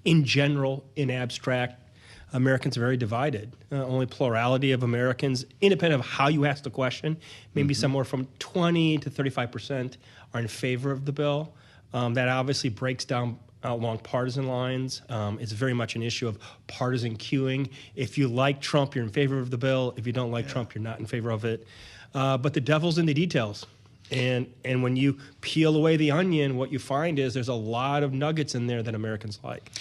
in general, in abstract, Americans are very divided. Only plurality of Americans, independent of how you ask the question, maybe somewhere from 20 to 35% are in favor of the bill. That obviously breaks down along partisan lines. It's very much an issue of partisan queuing. If you like Trump, you're in favor of the bill. If you don't like Trump, you're not in favor of it. But the devil's in the details. And when you peel away the onion, what you find is there's a lot of nuggets in there that Americans like.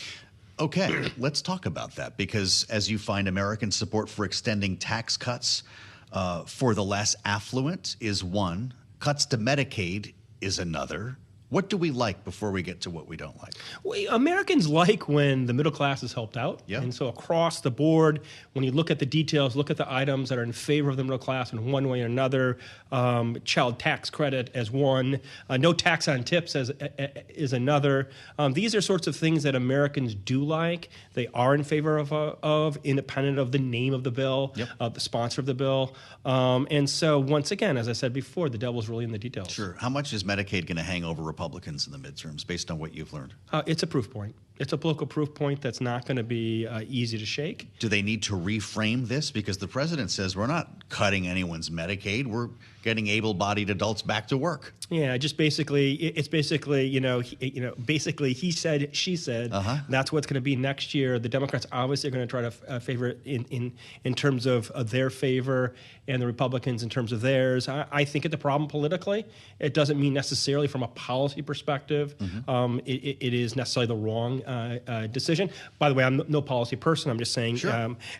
Okay, let's talk about that, because as you find, American support for extending tax cuts for the less affluent is one, cuts to Medicaid is another. What do we like before we get to what we don't like? Americans like when the middle class is helped out. Yeah. And so across the board, when you look at the details, look at the items that are in favor of the middle class in one way or another, child tax credit as one, no tax on tips as is another. These are sorts of things that Americans do like. They are in favor of independent of the name of the bill, the sponsor of the bill. And so once again, as I said before, the devil's really in the details. Sure. How much is Medicaid going to hang over Republicans in the midterms based on what you've learned? It's a proof point. It's a political proof point that's not going to be easy to shake. Do they need to reframe this? Because the president says we're not cutting anyone's Medicaid. We're getting able-bodied adults back to work. Yeah, it's basically, basically he said, she said. That's what's going to be next year. The Democrats obviously are going to try to favor it in terms of their favor, and the Republicans in terms of theirs. I think it's a problem politically. It doesn't mean necessarily from a policy perspective. It is necessarily the wrong decision. By the way, I'm no policy person. I'm just saying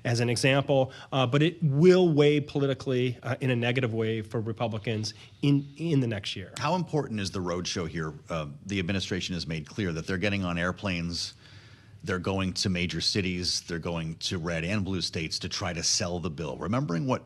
as an example. But it will weigh politically in a negative way for Republicans in the next year. How important is the roadshow here? The administration has made clear that they're getting on airplanes, they're going to major cities, they're going to red and blue states to try to sell the bill. Remembering what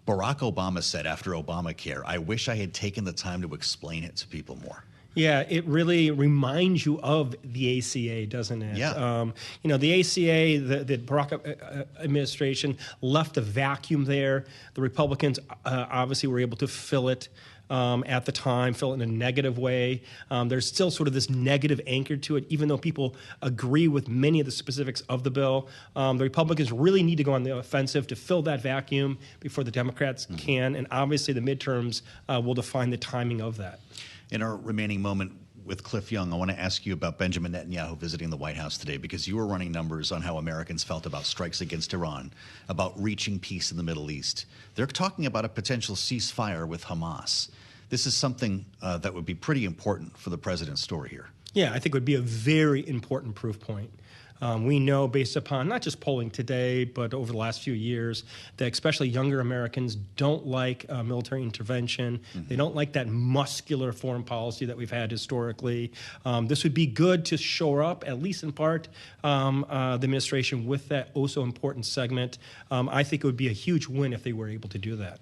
Barack Obama said after Obamacare, I wish I had taken the time to explain it to people more. Yeah, it really reminds you of the ACA, doesn't it? Yeah. The ACA, the Barack administration left a vacuum there. The Republicans obviously were able to fill it at the time, fill it in a negative way. There's still sort of this negative anchor to it, even though people agree with many of the specifics of the bill. The Republicans really need to go on the offensive to fill that vacuum before the Democrats can, and obviously the midterms will define the timing of that. In our remaining moment with Cliff Young, I want to ask you about Benjamin Netanyahu visiting the White House today, because you were running numbers on how Americans felt about strikes against Iran, about reaching peace in the Middle East. They're talking about a potential ceasefire with Hamas. This is something that would be pretty important for the president's story here. Yeah, I think it would be a very important proof point. We know, based upon not just polling today, but over the last few years, that especially younger Americans don't like military intervention. They don't like that muscular foreign policy that we've had historically. This would be good to shore up, at least in part, the administration with that oh-so-important segment. I think it would be a huge win if they were able to do that.